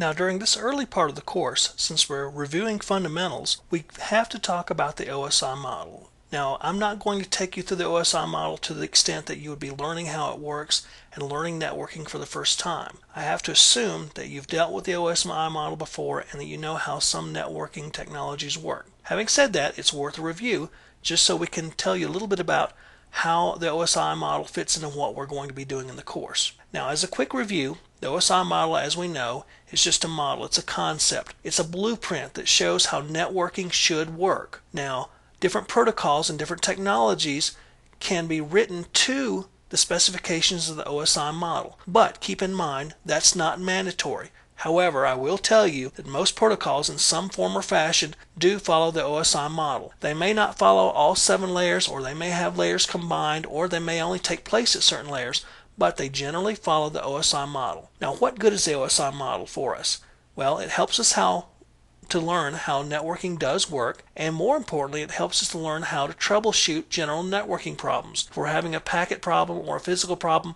Now, during this early part of the course, since we're reviewing fundamentals, we have to talk about the OSI model. Now, I'm not going to take you through the OSI model to the extent that you would be learning how it works and learning networking for the first time. I have to assume that you've dealt with the OSI model before and that you know how some networking technologies work. Having said that, it's worth a review just so we can tell you a little bit about how the OSI model fits into what we're going to be doing in the course. Now, as a quick review, the OSI model, as we know, is just a model. It's a concept. It's a blueprint that shows how networking should work. Now, different protocols and different technologies can be written to the specifications of the OSI model. But keep in mind, that's not mandatory. However, I will tell you that most protocols in some form or fashion do follow the OSI model. They may not follow all 7 layers, or they may have layers combined, or they may only take place at certain layers, but they generally follow the OSI model. Now, what good is the OSI model for us? Well, it helps us to learn how networking does work, and more importantly, it helps us to learn how to troubleshoot general networking problems. If we're having a packet problem or a physical problem,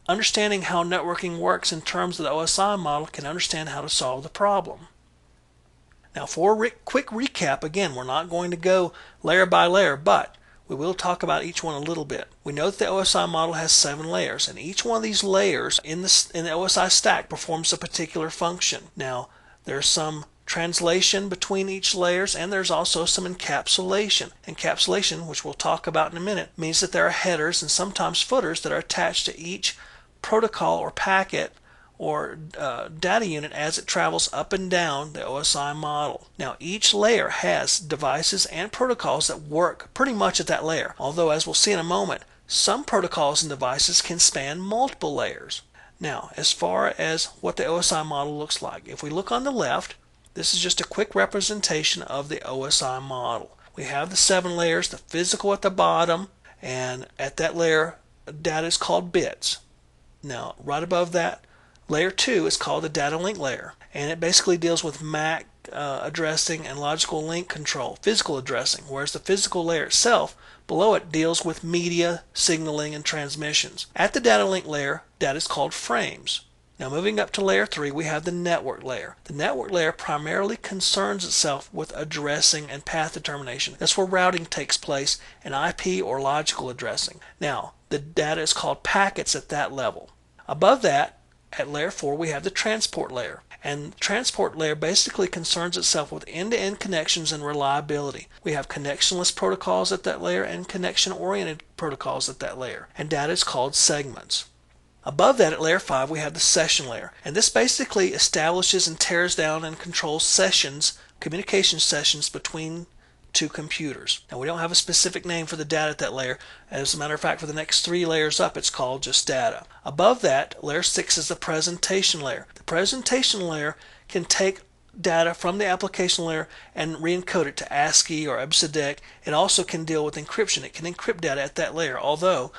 understanding how networking works in terms of the OSI model can understand how to solve the problem. Now, for a quick recap, again, we're not going to go layer by layer, but we will talk about each one a little bit. We know that the OSI model has 7 layers, and each one of these layers in the OSI stack performs a particular function. Now, there's some translation between each layers, and there's also some encapsulation. Encapsulation, which we'll talk about in a minute, means that there are headers and sometimes footers that are attached to each protocol or packet or data unit as it travels up and down the OSI model. Now, each layer has devices and protocols that work pretty much at that layer, although, as we'll see in a moment, some protocols and devices can span multiple layers. Now, as far as what the OSI model looks like, if we look on the left, this is just a quick representation of the OSI model. We have the 7 layers, the physical at the bottom, and at that layer, data is called bits. Now, right above that, layer 2 is called the data link layer, and it basically deals with MAC addressing and logical link control, physical addressing, whereas the physical layer itself, below it, deals with media, signaling, and transmissions. At the data link layer, data is called frames. Now, moving up to layer 3, we have the network layer. The network layer primarily concerns itself with addressing and path determination. That's where routing takes place, and IP or logical addressing. Now, the data is called packets at that level. Above that, at layer 4, we have the transport layer. And the transport layer basically concerns itself with end-to-end connections and reliability. We have connectionless protocols at that layer and connection-oriented protocols at that layer. And data is called segments. Above that, at layer 5, we have the session layer. And this basically establishes and tears down and controls sessions, communication sessions between 2 computers. Now, we don't have a specific name for the data at that layer. As a matter of fact, for the next 3 layers up, it's called just data. Above that, layer 6 is the presentation layer. The presentation layer can take data from the application layer and re-encode it to ASCII or EBCDIC. It also can deal with encryption. It can encrypt data at that layer, although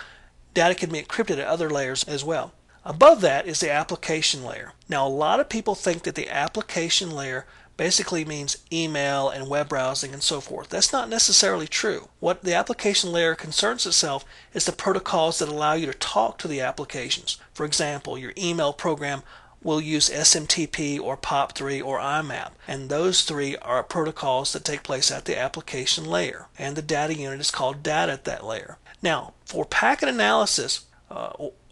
data can be encrypted at other layers as well. Above that is the application layer. Now, a lot of people think that the application layer basically means email and web browsing and so forth. That's not necessarily true. What the application layer concerns itself is the protocols that allow you to talk to the applications. For example, your email program will use SMTP or POP3 or IMAP, and those 3 are protocols that take place at the application layer, and the data unit is called data at that layer. Now, for packet analysis,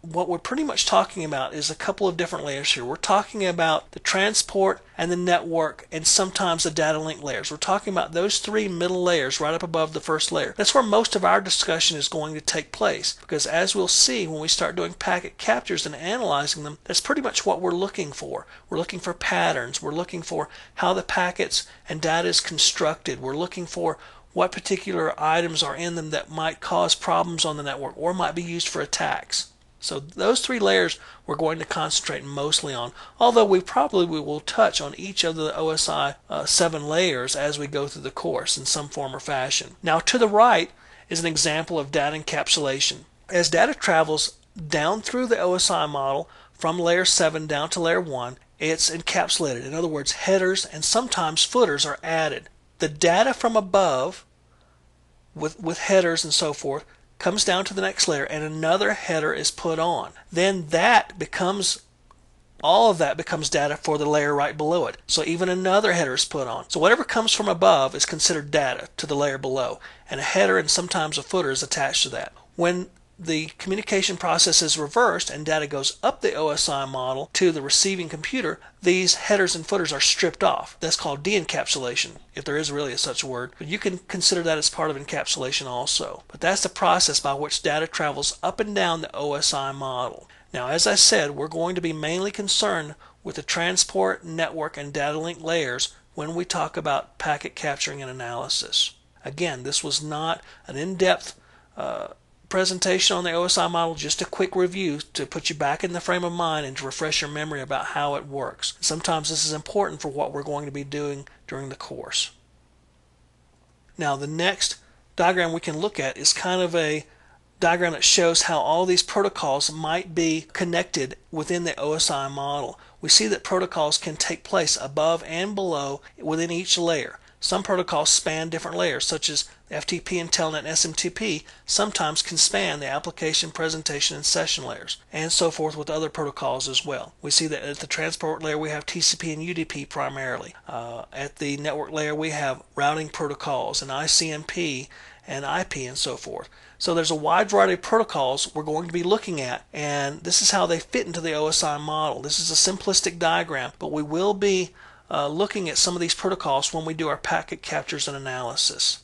what we're pretty much talking about is a couple of different layers here. We're talking about the transport and the network and sometimes the data link layers. We're talking about those 3 middle layers right up above the first layer. That's where most of our discussion is going to take place, because as we'll see when we start doing packet captures and analyzing them, that's pretty much what we're looking for. We're looking for patterns. We're looking for how the packets and data is constructed. We're looking for what particular items are in them that might cause problems on the network or might be used for attacks. So those 3 layers we're going to concentrate mostly on, although we will touch on each of the OSI 7 layers as we go through the course in some form or fashion. Now, to the right is an example of data encapsulation. As data travels down through the OSI model from layer 7 down to layer 1, it's encapsulated. In other words, headers and sometimes footers are added. The data from above with headers and so forth comes down to the next layer and another header is put on. Then that becomes all of that becomes data for the layer right below it. So even another header is put on. So whatever comes from above is considered data to the layer below, and a header and sometimes a footer is attached to that. When the communication process is reversed and data goes up the OSI model to the receiving computer, these headers and footers are stripped off. That's called de-encapsulation, if there is really such a word. But you can consider that as part of encapsulation also. But that's the process by which data travels up and down the OSI model. Now, as I said, we're going to be mainly concerned with the transport, network, and data link layers when we talk about packet capturing and analysis. Again, this was not an in-depth presentation on the OSI model, just a quick review to put you back in the frame of mind and to refresh your memory about how it works. Sometimes this is important for what we're going to be doing during the course. Now, the next diagram we can look at is kind of a diagram that shows how all these protocols might be connected within the OSI model. We see that protocols can take place above and below within each layer. Some protocols span different layers, such as FTP and Telnet and SMTP sometimes can span the application, presentation, and session layers, and so forth with other protocols as well. We see that at the transport layer we have TCP and UDP primarily. At the network layer we have routing protocols and ICMP and IP and so forth. So there's a wide variety of protocols we're going to be looking at, and this is how they fit into the OSI model. This is a simplistic diagram, but we will be looking at some of these protocols when we do our packet captures and analysis.